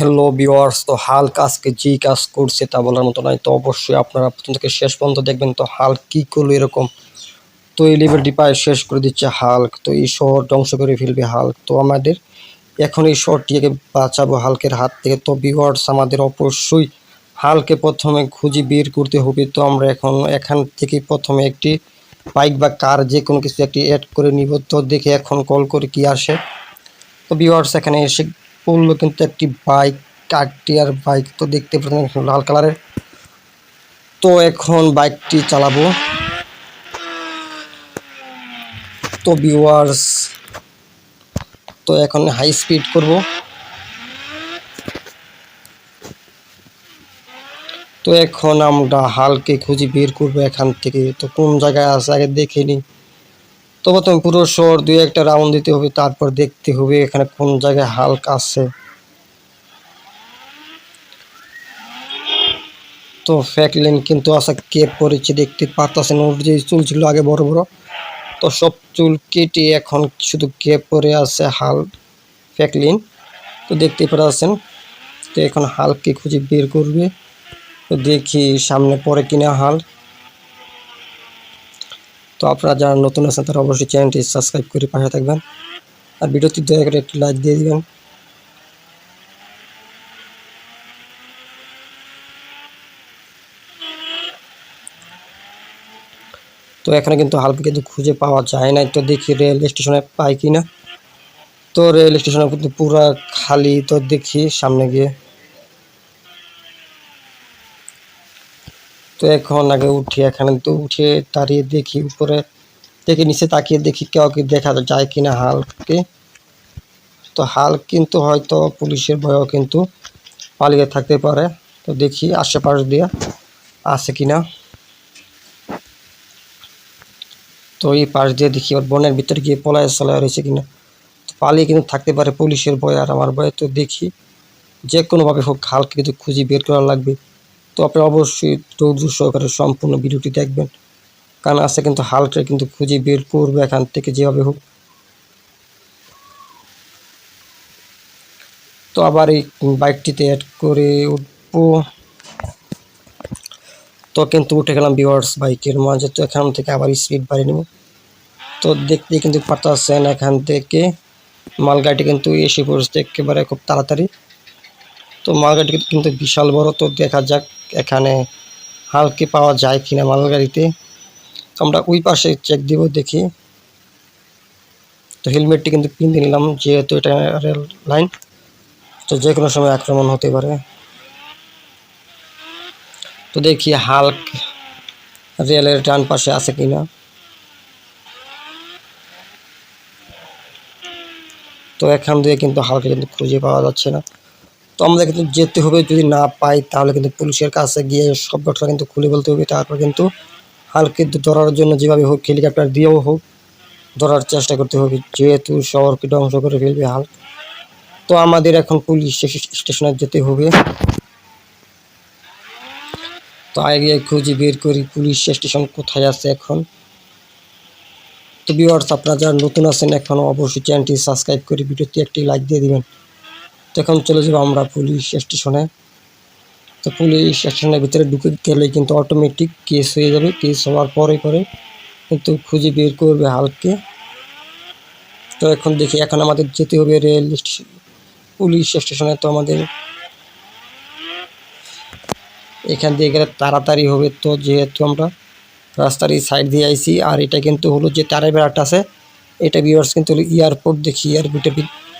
Hello viewers, তো Hulk আজকে যে কাজ করছে তা বলার মতো নয়। তো অবশ্যই আপনারা প্রথম থেকে শেষ পর্যন্ত দেখবেন। তো হাল্ক কি করলো এরকম, তো এই লেভেলটি প্রায় শেষ করে দিচ্ছে হাল্ক। তো এই শহর ধ্বংস করে ফেলবে হাল্ক। তো আমাদের এখন এই শহরটিকে বাঁচাবো হাল্কের হাত থেকে। তো ভিউয়ার্স, আমাদের অবশ্যই হাল্কে প্রথমে খুঁজে বের করতে হবে। তো আমরা এখান থেকে প্রথমে একটি বাইক বা কার যে কোনো কিছু একটি অ্যাড করে নিব। তো দেখে এখন কল করে কি আসে। তো ভিউয়ার্স, এখানে এসে পড়লো কিন্তু একটি বাইক, কার্টিয়ার বাইক। তো দেখতে পাচ্ছেন লাল কালারের। তো এখন বাইকটি চালাবো। তো ভিউয়ার্স, তো এখন হাই স্পিড করব। তো এখন আমরা হালকে খুঁজে বের করবো এখান থেকে। তো কোন জায়গায় আছে আগে দেখে নিই। তো প্রথমে পুরো শহর দুই একটা রাউন্ড দিতে হবে, তারপর দেখতে হবে এখানে কোন জায়গায় হাল্ক আছে। তো ফ্র্যাঙ্কলিন কিন্তু আছে কেপ পড়েছে, দেখতে পারতেছেন। ওর যে চুল ছিল আগে বড় বড়, তো সব চুল কেটে এখন শুধু কেপ পরে আছে ফ্র্যাঙ্কলিন। তো দেখতেই পাচ্ছেন। তো এখন হাল্ককে খুঁজে বের করবে। তো দেখি সামনে পড়ে কিনা হাল্ক। তো আপনারা যারা নতুন আছেন তারা অবশ্যই চ্যানেলটি সাবস্ক্রাইব করে পাশে থাকবেন, আর ভিডিওটি দয়া করে একটি লাইক দিয়ে দিবেন। তো এখানে কিন্তু হাল্ককে কিন্তু খুঁজে পাওয়া যায় না। তো দেখি রেল স্টেশনে পাই কিনা। তো রেল স্টেশনে কিন্তু পুরা খালি। তো দেখি সামনে গিয়ে। তো এখন আগে উঠি, এখানে তো উঠে দাঁড়িয়ে দেখি উপরে, দেখি নিচে তাকিয়ে দেখি কাউকে দেখা যায় কিনা হাল্ককে। তো হাল্ক কিন্তু হয়তো পুলিশের ভয়েও কিন্তু পালিয়ে থাকতে পারে। তো দেখি আশেপাশ দিয়ে আছে কিনা। তো এই পাশ দিয়ে দেখি ওর বনের ভিতরে গিয়ে পলায় রয়েছে কিনা। তো পালিয়ে কিন্তু থাকতে পারে পুলিশের ভয় আর আমার ভয়ে। তো দেখি যে কোনোভাবে হোক হাল্ককে কিন্তু খুঁজে বের করা লাগবে। তো আপনি অবশ্যই ধৈর্য সহকারে সম্পূর্ণ ভিডিওটি দেখবেন, কারণ আছে কিন্তু হাল্ককে কিন্তু খুঁজে বের করবে এখান থেকে যেভাবে হোক। তো আবার এই বাইকটিতে অ্যাড করে উঠবো। তো কিন্তু উঠে গেলাম ভিউয়ার্স বাইকের মাঝে। তো এখান থেকে আবার স্পিড বাড়িয়ে নেব। তো দেখতে কিন্তু পারতেছেন এখান থেকে মালগাড়িটি কিন্তু এসে পড়ছে একেবারে খুব তাড়াতাড়ি। তো মালগাড়িটি কিন্তু বিশাল বড়। তো দেখা যাক এখানে হাল্ককে পাওয়া যায় কিনা মালগাড়িতে। তো আমরা ওই পাশে চেক দিব দেখি। তো হেলমেটটি কিন্তু কিনে নিলাম, যেহেতু এটা রেল লাইন। তো যে কোনো সময় আক্রমণ হতে পারে। তো দেখি হাল্ক রেলের ডান পাশে আছে কিনা। তো এখান দিয়ে কিন্তু হাল্ককে কিন্তু খুঁজে পাওয়া যাচ্ছে না। তো আমাদের কিন্তু যেতে হবে, যদি না পাই তাহলে কিন্তু পুলিশের কাছে গিয়ে সব ঘটনা কিন্তু খুলে বলতে হবে। তারপর কিন্তু হাল্ককে ধরার জন্য যেভাবে হোক হেলিকপ্টার দিয়েও হোক ধরার চেষ্টা করতে হবে, যেহেতু শহরকে ধ্বংস করে ফেলবে হাল্ক। তো আমাদের এখন পুলিশ স্টেশনে যেতে হবে। তো আগে খুঁজে বের করি পুলিশ স্টেশন কোথায় আছে এখন। তো ভিউয়ার্স, আপনারা যারা নতুন আছেন এখনও অবশ্যই চ্যানেলটি সাবস্ক্রাইব করে ভিডিওতে একটি লাইক দিয়ে দিবেন। তো এখন চলে যাবো আমরা পুলিশ স্টেশনে। তো পুলিশ স্টেশনের ভিতরে ঢুকে গেলে কিন্তু অটোমেটিক কেস হয়ে যাবে। কেস হওয়ার পরে কিন্তু খুঁজে বের করবে হাল্ককে। তো এখন দেখি, এখন আমাদের যেতে হবে রেল স্টেশন, পুলিশ স্টেশনে। তো আমাদের এখান দিয়ে গেলে তাড়াতাড়ি হবে। তো যেহেতু আমরা রাস্তার এই সাইড দিয়ে আইছি, আর এটা কিন্তু হলো যে তারের বেড়াটা আছে, এটা ভিউয়ার্স কিন্তু হলো এয়ারপোর্ট। দেখি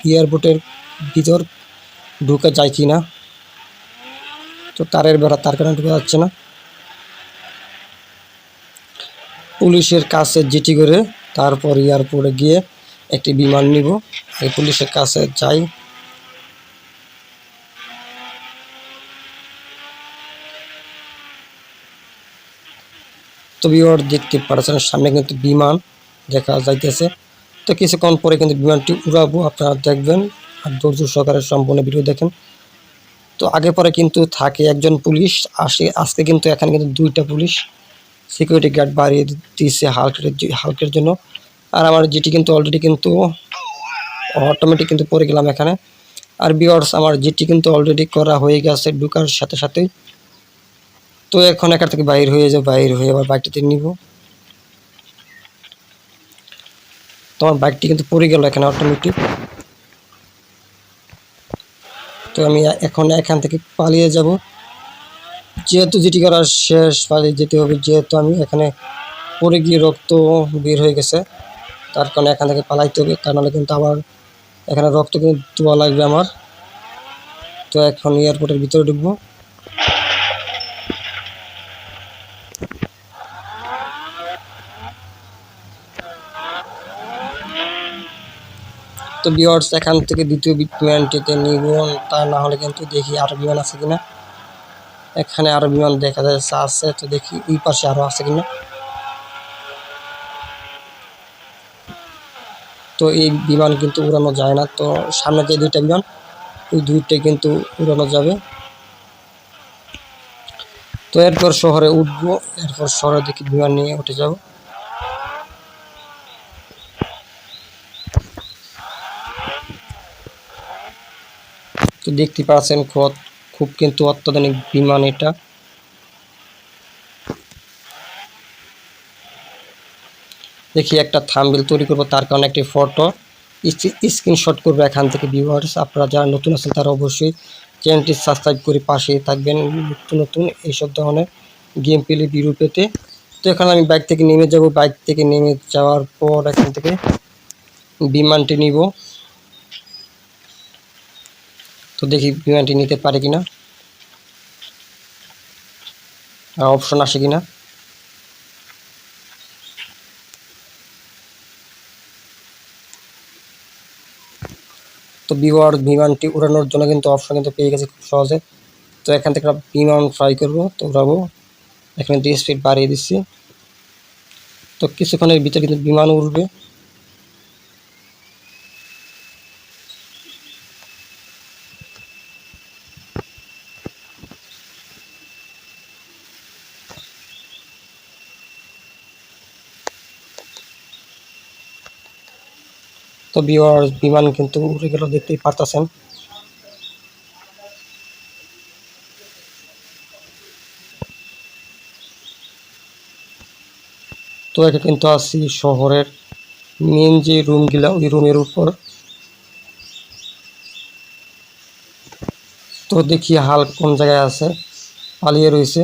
এয়ারপোর্টের ভিতর ঢুকা যায় কি না। তো তারের বেড়া, তার কারণে ঢুকা যাচ্ছে না। পুলিশের কাছে জিটি করে তারপর এয়ারপোর্টে গিয়ে একটি বিমান নিব। এই পুলিশের কাছে যাই। তো ভিউয়ার দেখতে পাচ্ছেন সামনে কিন্তু বিমান দেখা যাইতেছে। তো কিছুক্ষণ পরে কিন্তু বিমানটি উড়াবো, আপনারা দেখবেন আর ধৈর্য সহকারে সম্পূর্ণ ভিডিও দেখেন। তো আগে পরে কিন্তু থাকে একজন পুলিশ আসে, আজকে কিন্তু এখানে কিন্তু দুইটা পুলিশ সিকিউরিটি গার্ড বাড়িয়ে দিচ্ছে হাল্কের জন্য। আর আমার যেটি কিন্তু অলরেডি কিন্তু অটোমেটিক কিন্তু পড়ে গেলাম এখানে। আর ভিউয়ার্স আমার জিটি কিন্তু অলরেডি করা হয়ে গেছে ঢোকার সাথে সাথেই। তো এখন এখান থেকে বাইর হয়ে যাব, বাইর হয়ে আবার বাইকটিতে নিব। তোমার বাইকটি কিন্তু পড়ে গেল এখানে অটোমেটিক। তো আমি এখন এখান থেকে পালিয়ে যাব, যেহেতু জিটি করা শেষ, পালিয়ে যেতে হবে। যেহেতু আমি এখানে পড়ে গিয়ে রক্ত বের হয়ে গেছে, তার কারণে এখান থেকে পালাইতে হবে, তা নাহলে কিন্তু আবার এখানে রক্ত কিন্তু ধোয়া লাগবে আমার। তো এখন এয়ারপোর্টের ভিতরে ঢুকবো। তো ভিউয়ার্স এখান থেকে দ্বিতীয় বিমানটিতে নিব, তা না হলে কিন্তু দেখি আরো বিমান আছে কিনা। এখানে আরো বিমান দেখা যাচ্ছে আছে, তো দেখি ওই পাশে আরো আছে কিনা। তো এই বিমান কিন্তু উড়ানো যায় না, তো সামনে যে দুইটা বিমান ওই দুইটাই কিন্তু উড়ানো যাবে। তো এরপর শহরে উঠবো, এরপর শহরে দেখি বিমান নিয়ে উঠে যাব। তো দেখতে পাচ্ছেন খুব কিন্তু অত্যাধুনিক বিমান এটা। দেখি একটা থাম্বনেল তৈরি করব, তার কারণে একটি ফটো স্ক্রিনশট করবো এখান থেকে। ভিউয়ার্স আপনারা যারা নতুন আছেন তারা অবশ্যই চ্যানেলটি সাবস্ক্রাইব করে পাশেই থাকবেন নতুন নতুন এইসব ধরনের গেম প্লে ভিডিও পেতে। তো এখানে আমি বাইক থেকে নেমে যাব, বাইক থেকে নেমে যাওয়ার পর এখান থেকে বিমানটি নিব। তো দেখি বিমানটি নিতে পারে কিনা, অপশন আসে কিনা। তো বিমানটি উড়ানোর জন্য কিন্তু অপশন কিন্তু পেয়ে গেছে খুব সহজে। তো এখান থেকে বিমান ফ্লাই করবো, তো উড়াবো। এখানে দিয়ে স্পিড বাড়িয়ে দিচ্ছি, তো কিছুক্ষণের ভিতরে কিন্তু বিমান উড়বে। তো বিমান কিন্তু উড়ে গেল, দেখতেই পারতেছেন। তো এটা কিন্তু আছি শহরের মেন যে রুমগুলা ওই রুমের উপর। তো দেখি হাল কোন জায়গায় আছে, পালিয়ে রয়েছে।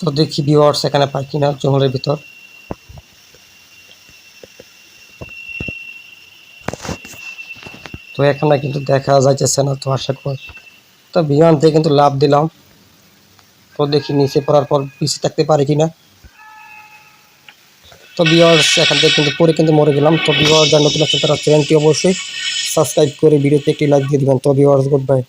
তো দেখি ভিউয়ার্স এখানে পাই কিনা জঙ্গলের ভিতর। তো এখানে কিন্তু দেখা যাইতেছে না, তো আশা করি। তো বিমান থেকে কিন্তু লাভ দিলাম, তো দেখি নিচে পড়ার পর পিছিয়ে থাকতে পারি কিনা। তো ভিউয়ার্স এখান থেকে কিন্তু পরে কিন্তু মরে গেলাম। তো ভিউয়ার্স যারা নতুন আছেন তারা চ্যানেলটি অবশ্যই সাবস্ক্রাইব করে ভিডিওতে একটি লাইক দিয়ে দিবেন। তো ভিউয়ার্স গুড বাই।